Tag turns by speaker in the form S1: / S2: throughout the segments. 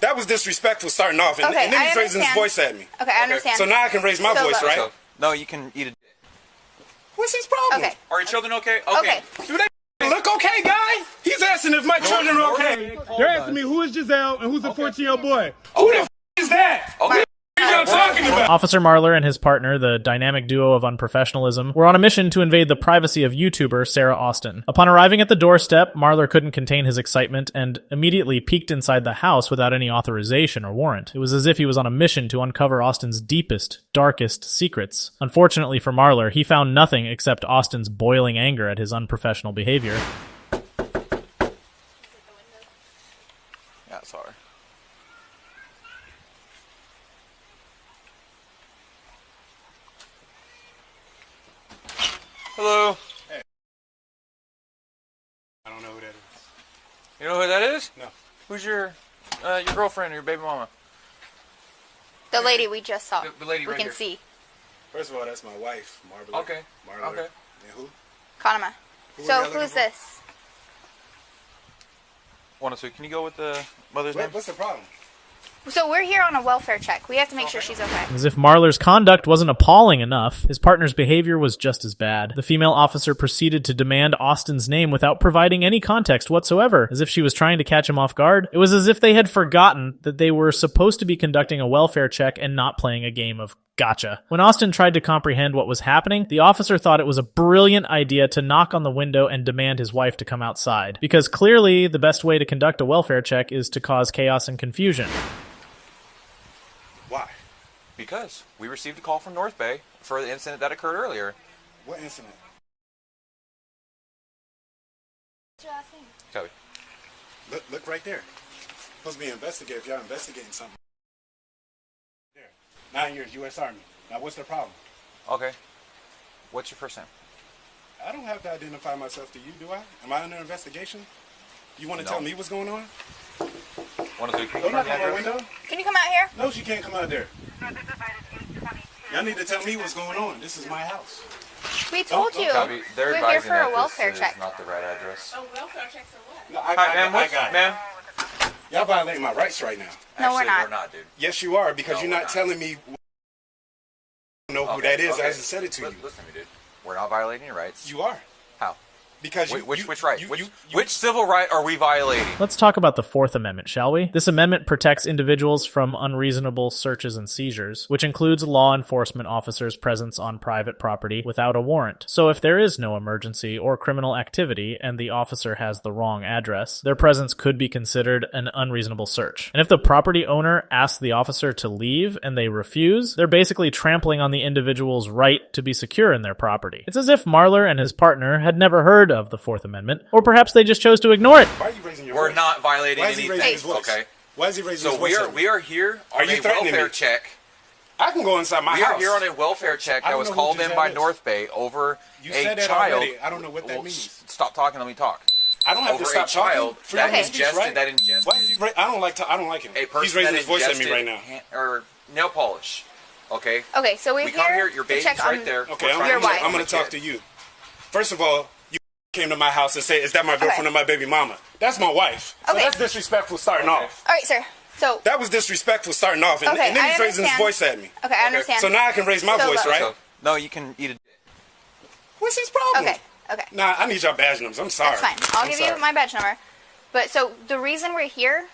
S1: That was disrespectful starting off, and then he's raising his voice at me.
S2: Okay, I understand.
S1: So now I can raise my voice, right?
S3: So, no, you can eat a dick.
S1: What's his problem?
S2: Okay.
S3: Are your children okay?
S2: Okay.
S1: Do they look okay, guy? He's asking if my children are okay.
S4: They're asking me who is Giselle and who's a 14-year-old boy.
S1: Who the f is that?
S3: Okay.
S1: What are you talking about?
S5: Officer Marler and his partner, the dynamic duo of unprofessionalism, were on a mission to invade the privacy of YouTuber Sara Austin. Upon arriving at the doorstep, Marler couldn't contain his excitement and immediately peeked inside the house without any authorization or warrant. It was as if he was on a mission to uncover Austin's deepest, darkest secrets. Unfortunately for Marler, he found nothing except Austin's boiling anger at his unprofessional behavior.
S3: Yeah, sorry. Hello.
S1: Hey. I don't know who that is.
S3: You know who that is?
S1: No.
S3: Who's your girlfriend or your baby mama?
S2: The lady we just saw.
S3: The lady
S2: we
S3: right
S2: can
S3: here.
S2: see.
S1: First of all, that's my wife, Marler.
S3: Okay.
S1: Marler.
S3: Okay.
S1: And who?
S2: Kanama. So who's this?
S3: So can you go with the mother's name?
S1: What's the problem?
S2: So we're here on a welfare check. We have to make sure she's okay.
S5: As if Marler's conduct wasn't appalling enough, his partner's behavior was just as bad. The female officer proceeded to demand Austin's name without providing any context whatsoever, as if she was trying to catch him off guard. It was as if they had forgotten that they were supposed to be conducting a welfare check and not playing a game of gotcha. When Austin tried to comprehend what was happening, the officer thought it was a brilliant idea to knock on the window and demand his wife to come outside, because clearly the best way to conduct a welfare check is to cause chaos and confusion.
S1: Why?
S3: Because we received a call from North Bay for the incident that occurred earlier.
S1: What incident?
S3: Copy.
S1: Look right there. Supposed to be investigated if y'all investigating something. There. 9 years, U.S. Army. Now, what's the problem?
S3: Okay. What's your first name?
S1: I don't have to identify myself to you, do I? Am I under investigation? You want to tell me what's going on?
S3: Can you
S1: Don't knock on my window.
S2: Can you come out here?
S1: No, she can't come out there. Y'all need to tell me what's going on. This is my house.
S2: We told you.
S3: Copy. They're
S2: We're here
S3: advising
S2: for a
S3: that
S2: welfare
S3: this
S2: check.
S3: is not the right address.
S6: Oh, welfare checks or what?
S1: No,
S3: Hi, ma'am.
S1: I got it.
S3: Ma'am?
S1: Y'all violating my rights right now.
S2: No, we're
S3: Actually,
S2: not.
S3: We're not, dude.
S1: Yes, you are, because
S3: No,
S1: you're
S3: we're
S1: not
S3: not.
S1: telling me. I don't know who that is. I hasn't said it to you.
S3: Listen to me, dude. We're not violating your rights.
S1: You are.
S3: How?
S1: Because
S3: Which right? Which civil right are we violating?
S5: Let's talk about the Fourth Amendment, shall we? This amendment protects individuals from unreasonable searches and seizures, which includes law enforcement officers' presence on private property without a warrant. So if there is no emergency or criminal activity and the officer has the wrong address, their presence could be considered an unreasonable search. And if the property owner asks the officer to leave and they refuse, they're basically trampling on the individual's right to be secure in their property. It's as if Marler and his partner had never heard of the Fourth Amendment, or perhaps they just chose to ignore it.
S1: Why are you raising your
S3: We're
S1: voice?
S3: not violating
S1: Why is he
S3: anything.
S1: raising his voice?
S3: Okay.
S1: Why is he raising his
S3: So
S1: voice?
S3: we are here on
S1: you
S3: a
S1: threatening
S3: welfare
S1: me?
S3: check.
S1: I can go inside my
S3: We
S1: house.
S3: are here on a welfare check
S1: I
S3: that
S1: don't
S3: was
S1: know who
S3: called in
S1: Giselle
S3: by
S1: is.
S3: North Bay over
S1: You
S3: a
S1: said that
S3: child.
S1: already. I don't know what that means.
S3: Stop talking. Let me talk.
S1: I don't have
S3: Over
S1: to stop
S3: a child
S1: talking. Freedom
S3: that
S1: of speech,
S3: ingested.
S1: right?
S3: That ingested.
S1: Why is he I don't like him.
S3: A person
S1: He's raising
S3: that
S1: his voice at me
S3: ingested
S1: right now.
S3: or nail polish. Okay.
S2: Okay, so we're
S3: We come here. Your
S2: to
S3: baby's
S2: check
S3: right
S2: on
S3: there.
S1: Okay,
S2: Your wife.
S1: I'm going to talk to you. First of all, you came to my house and said, "Is that my girlfriend or my baby mama?" That's my wife. So
S2: Okay.
S1: that's disrespectful starting off.
S2: All right, sir. So
S1: That was disrespectful starting off, and then
S2: I
S1: he's raising his
S2: understand.
S1: voice at me.
S2: Okay, I understand.
S1: So now I can raise my
S2: So
S1: voice,
S2: look-
S1: right?
S3: So, no, you can eat a.
S1: What's his problem?
S2: Okay.
S1: Nah, I need your badge numbers. I'm sorry.
S2: That's fine. I'll give you my badge number. But so the reason we're here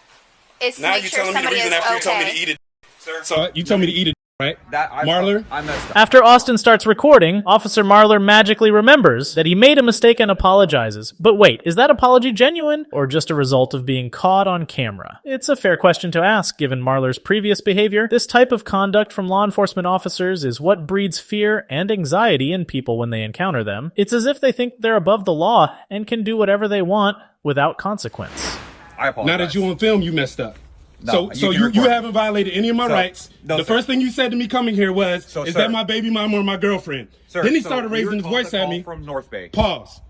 S2: is to
S1: Now
S2: make
S1: you're
S2: sure
S1: telling me the
S2: somebody
S1: reason
S2: is
S1: after you told me to
S2: okay.
S1: eat it.
S3: Sir.
S1: So
S4: You told me to eat it, right? Marler?
S3: I messed up.
S5: After Austin starts recording, Officer Marler magically remembers that he made a mistake and apologizes. But wait, is that apology genuine or just a result of being caught on camera? It's a fair question to ask, given Marler's previous behavior. This type of conduct from law enforcement officers is what breeds fear and anxiety in people when they encounter them. It's as if they think they're above the law and can do whatever they want without consequence.
S3: I apologize.
S4: Now that you on film, you messed up.
S3: No,
S4: So
S3: you
S4: you
S3: can record.
S4: haven't violated any of my rights.
S3: no,
S4: the
S3: sir.
S4: first thing you said to me coming here was,
S3: So,
S4: "Is
S3: sir.
S4: that my baby mama or my girlfriend?" Then he started raising his voice at me.
S3: From North Bay.
S4: Pause.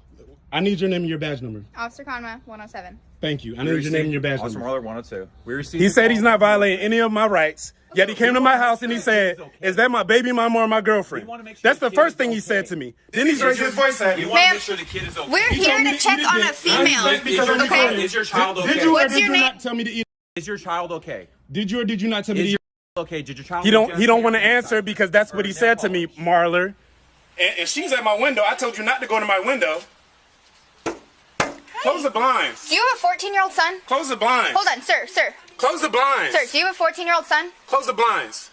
S4: I need your name and your badge number.
S6: Officer Conma, 107.
S4: Thank you. I need your name and your badge
S3: Officer
S4: number.
S3: Marler 102. We received.
S4: He said he's not violating any of my rights. Yet he came to my house and he said, "Is that my baby mama or my girlfriend?" That's the first thing he said to me. Then he's raising his voice at me.
S3: want
S2: Ma'am,
S3: to make sure the kid is okay.
S2: We're
S4: He
S2: here
S4: told me
S2: to
S4: eat
S2: check
S4: it
S2: on
S4: then.
S2: a female.
S4: Just because I'm
S2: Okay?
S4: recording.
S3: Is your child okay?
S4: Did you or
S2: What's
S4: did
S2: your
S4: you
S2: name?
S4: not tell me to eat
S3: Is your child okay?
S4: Did you or did you not tell me?
S3: Is your child okay? Did your child?
S4: He don't want to answer because that's what he said to me, Marler. And she's at my window. I told you not to go to my window. Close the blinds.
S2: Do you have a 14-year-old son?
S4: Close the blinds.
S2: Hold on, sir.
S4: Close the blinds.
S2: Sir, do you have a 14-year-old son?
S4: Close the blinds.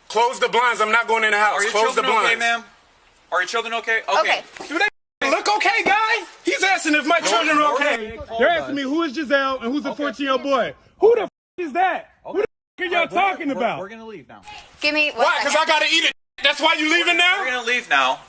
S4: Close the blinds. I'm not going in the house.
S3: Are your
S4: Close the
S3: children
S4: blinds.
S3: okay, ma'am? Are your children okay?
S2: Okay.
S4: Do they look okay, guy? He's asking if my children are okay. They're asking me who is Giselle and who's the 14-year-old boy. Who the is that? Who the are y'all talking about?
S3: We're gonna leave now.
S2: Give me one
S4: Why? Because I gotta eat it. That's why you leaving now?
S3: We're gonna leave now.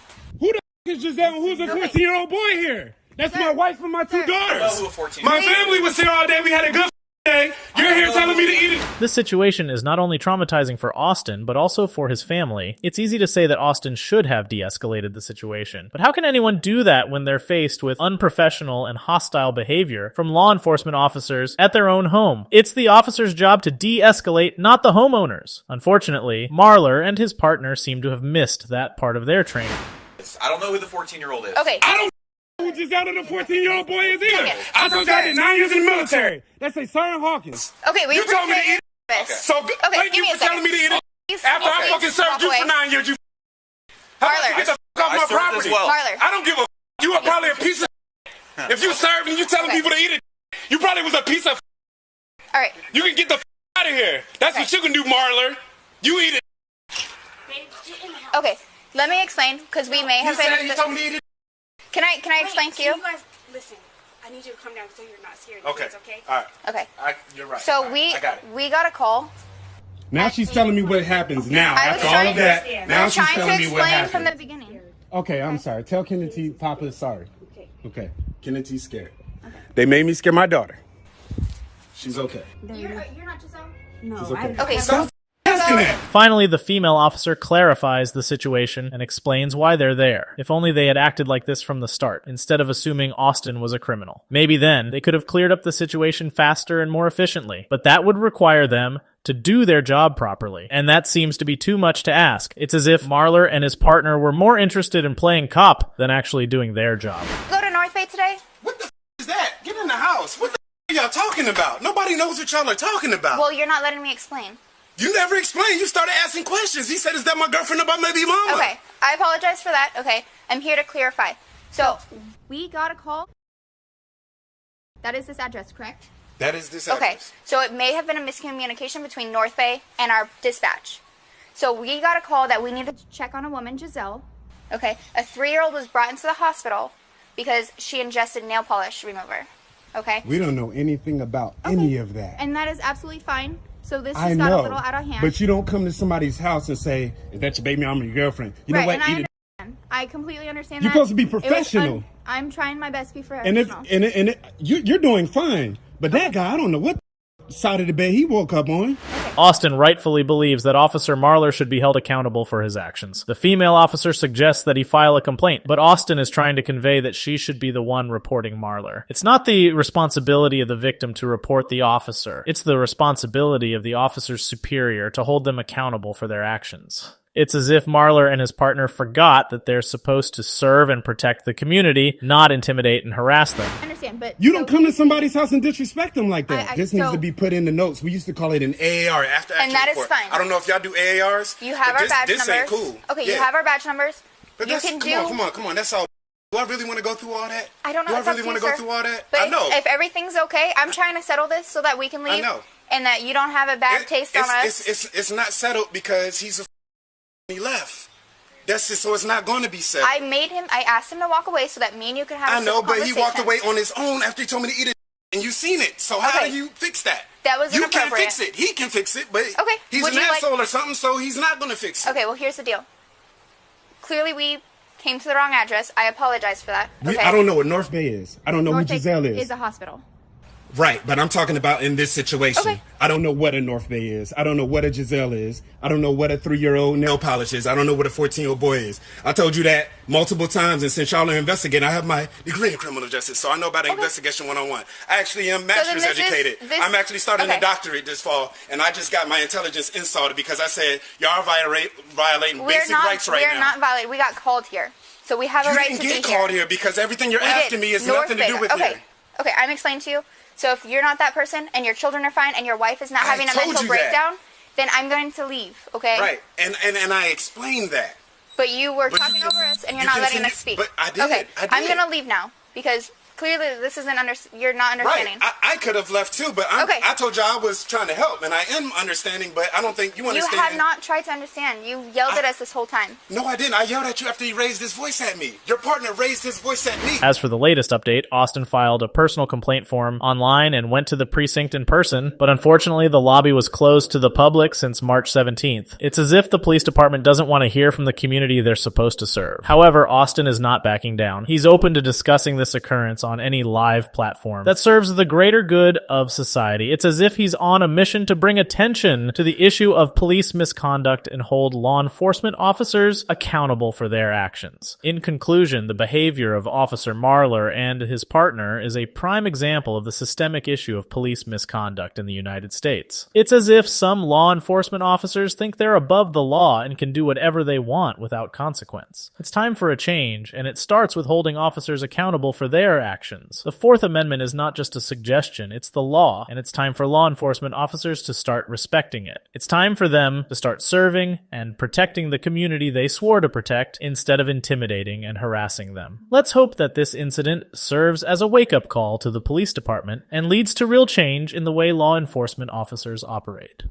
S4: Who the is Giselle and who's the 14-year-old boy here? That's my wife and my two daughters. My family was here all day. We had a good day. You're here telling me to eat it.
S5: This situation is not only traumatizing for Austin, but also for his family. It's easy to say that Austin should have de-escalated the situation. But how can anyone do that when they're faced with unprofessional and hostile behavior from law enforcement officers at their own home? It's the officer's job to de-escalate, not the homeowners. Unfortunately, Marler and his partner seem to have missed that part of their training.
S3: I don't know who the 14-year-old is.
S2: Okay.
S4: I don't who Giselle and the 14-year-old boy is either.
S2: Okay.
S4: I told you I did 9 years in the military. That's a Sergeant Hawkins.
S2: Okay, we
S4: You told me to
S2: appreciate
S4: eat
S2: your
S4: it.
S2: service.
S4: So
S2: Okay,
S4: thank
S2: give
S4: you
S2: me a
S4: for telling
S2: second.
S4: me to eat it.
S2: Please,
S4: After I
S2: please
S4: fucking served
S2: walk
S4: you
S2: away.
S4: for 9 years, you how about
S2: Marler.
S4: you get the fuck off
S3: I
S4: my
S3: served
S4: property?
S3: as well.
S2: Marler.
S4: I don't give a fuck. You are probably a piece of if you served and you telling people to eat it, you probably was a piece of
S2: All right.
S4: You can get the out of here. That's what you can do, Marler. You eat it.
S2: Okay. Let me explain, because we may
S4: He
S2: have
S4: said
S2: been.
S4: he told me to eat it.
S2: Can I explain to you?
S7: You guys, listen. I need you to come down so you're not scared.
S4: Okay.
S7: Please, okay?
S4: All right.
S2: Okay.
S4: You're right.
S2: So
S4: All right. I got it.
S2: we got a call.
S4: Now she's telling me what happens now.
S2: I was
S4: After all
S2: trying
S4: of
S2: to-
S4: that,
S2: We're
S4: now she's
S2: trying to
S4: telling me what
S2: explain from the
S4: happened.
S2: beginning.
S4: Okay, I'm sorry. Tell Kennedy Papa is sorry. Okay. Kennedy's scared. They made me scare my daughter. She's okay.
S2: You're not Giselle?
S7: No,
S4: She's okay.
S2: Okay,
S4: Stop asking that.
S5: Finally, the female officer clarifies the situation and explains why they're there. If only they had acted like this from the start, instead of assuming Austin was a criminal. Maybe then, they could have cleared up the situation faster and more efficiently. But that would require them to do their job properly. And that seems to be too much to ask. It's as if Marler and his partner were more interested in playing cop than actually doing their job.
S2: Go to North Bay today?
S4: What the is that? Get in the house. What the are y'all talking about? Nobody knows what y'all are talking about.
S2: Well, you're not letting me explain.
S4: You never explained. You started asking questions. He said, is that my girlfriend or my baby mama?
S2: Okay, I apologize for that. Okay, I'm here to clarify. So, we got a call. That is this address, correct?
S4: That is this
S2: Okay,
S4: address.
S2: so it may have been a miscommunication between North Bay and our dispatch. So we got a call that we needed to check on a woman, Giselle. Okay, a 3-year-old was brought into the hospital because she ingested nail polish remover. Okay?
S4: We don't know anything about any of that.
S2: And that is absolutely fine. So this
S4: I
S2: just got
S4: know,
S2: a little out of hand.
S4: but you don't come to somebody's house and say, is that your baby mama or your girlfriend? You
S2: right,
S4: know what?
S2: and I
S4: Eat it.
S2: understand. I completely understand
S4: You're
S2: that.
S4: supposed to be
S2: It was
S4: professional.
S2: I'm trying my best to be
S4: And if
S2: professional.
S4: you're doing fine. But that guy, I don't know what side of the bed he woke up on.
S5: Austin rightfully believes that Officer Marler should be held accountable for his actions. The female officer suggests that he file a complaint, but Austin is trying to convey that she should be the one reporting Marler. It's not the responsibility of the victim to report the officer. It's the responsibility of the officer's superior to hold them accountable for their actions. It's as if Marler and his partner forgot that they're supposed to serve and protect the community, not intimidate and harass them.
S2: I understand, but
S4: You don't come to somebody's house and disrespect them like that.
S2: I-
S4: This needs
S2: so-
S4: to be put in the notes. We used to call it an AAR, after action
S2: And that is
S4: report.
S2: fine.
S4: I don't know if y'all do AARs.
S2: you have
S4: but
S2: our badge
S4: this
S2: numbers.
S4: ain't cool.
S2: Okay,
S4: Yeah.
S2: you have our badge numbers.
S4: But
S2: You
S4: that's-
S2: can
S4: come on. That's all. Do I really want to go through all that?
S2: I don't know.
S4: Do I
S2: It's up
S4: really
S2: to
S4: want
S2: you,
S4: to go
S2: sir.
S4: through all that?
S2: But
S4: I know.
S2: if everything's okay, I'm trying to settle this so that we can leave.
S4: know.
S2: And that you don't have a bad taste on us.
S4: It's not settled because he's a he left. That's just so it's not going to be settled.
S2: I asked him to walk away so that me and you could have a
S4: I know,
S2: simple
S4: but he walked
S2: conversation.
S4: away on his own after he told me to eat it, and you seen it. So how
S2: Okay.
S4: do you fix that?
S2: That was
S4: You can't
S2: inappropriate.
S4: fix it. He can fix it, but
S2: Okay,
S4: he's
S2: would
S4: an
S2: you like-
S4: asshole or something, so he's not going to fix it.
S2: Okay, well, here's the deal. Clearly, we came to the wrong address. I apologize for that. Okay?
S4: I don't know what North Bay is. I don't know
S2: North
S4: who
S2: Bay
S4: Giselle is.
S2: is a hospital.
S4: Right, but I'm talking about in this situation.
S2: Okay.
S4: I don't know what a North Bay is. I don't know what a Giselle is. I don't know what a 3-year-old nail polish is. I don't know what a 14-year-old boy is. I told you that multiple times, and since y'all are investigating, I have my degree in criminal justice, so I know about investigation 101. I actually am master's
S2: this is-
S4: educated.
S2: this-
S4: I'm actually starting
S2: okay.
S4: a doctorate this fall, and I just got my intelligence insulted because I said y'all are violating basic rights right now.
S2: We're not violating. We got called here. So we have a
S4: You
S2: right
S4: didn't
S2: to
S4: get
S2: be
S4: called
S2: here.
S4: here because everything you're
S2: We
S4: asking
S2: did.
S4: me has
S2: North
S4: nothing to
S2: Bay.
S4: do with
S2: okay.
S4: here.
S2: Okay, I'm explaining to you. So if you're not that person and your children are fine and your wife is not
S4: I
S2: having a
S4: told
S2: mental
S4: you that.
S2: breakdown, then I'm going to leave, okay?
S4: Right, and I explained that.
S2: But you were
S4: But
S2: talking
S4: you-
S2: over us and you're
S4: you
S2: not letting
S4: continue-
S2: us speak.
S4: but I did,
S2: Okay,
S4: I did.
S2: I'm going to leave now because clearly this isn't you're not understanding.
S4: Right, I could have left too, but
S2: Okay.
S4: I told you I was trying to help, and I am understanding, but I don't think you
S2: You
S4: understand.
S2: have not tried to understand. You yelled at us this whole time.
S4: No, I didn't. I yelled at you after he raised his voice at me. Your partner raised his voice at me.
S5: As for the latest update, Austin filed a personal complaint form online and went to the precinct in person, but unfortunately the lobby was closed to the public since March 17th. It's as if the police department doesn't want to hear from the community they're supposed to serve. However, Austin is not backing down. He's open to discussing this occurrence on any live platform that serves the greater good of society. It's as if he's on a mission to bring attention to the issue of police misconduct and hold law enforcement officers accountable for their actions. In conclusion, the behavior of Officer Marler and his partner is a prime example of the systemic issue of police misconduct in the United States. It's as if some law enforcement officers think they're above the law and can do whatever they want without consequence. It's time for a change, and it starts with holding officers accountable for their actions. The Fourth Amendment is not just a suggestion, it's the law, and it's time for law enforcement officers to start respecting it. It's time for them to start serving and protecting the community they swore to protect instead of intimidating and harassing them. Let's hope that this incident serves as a wake-up call to the police department and leads to real change in the way law enforcement officers operate.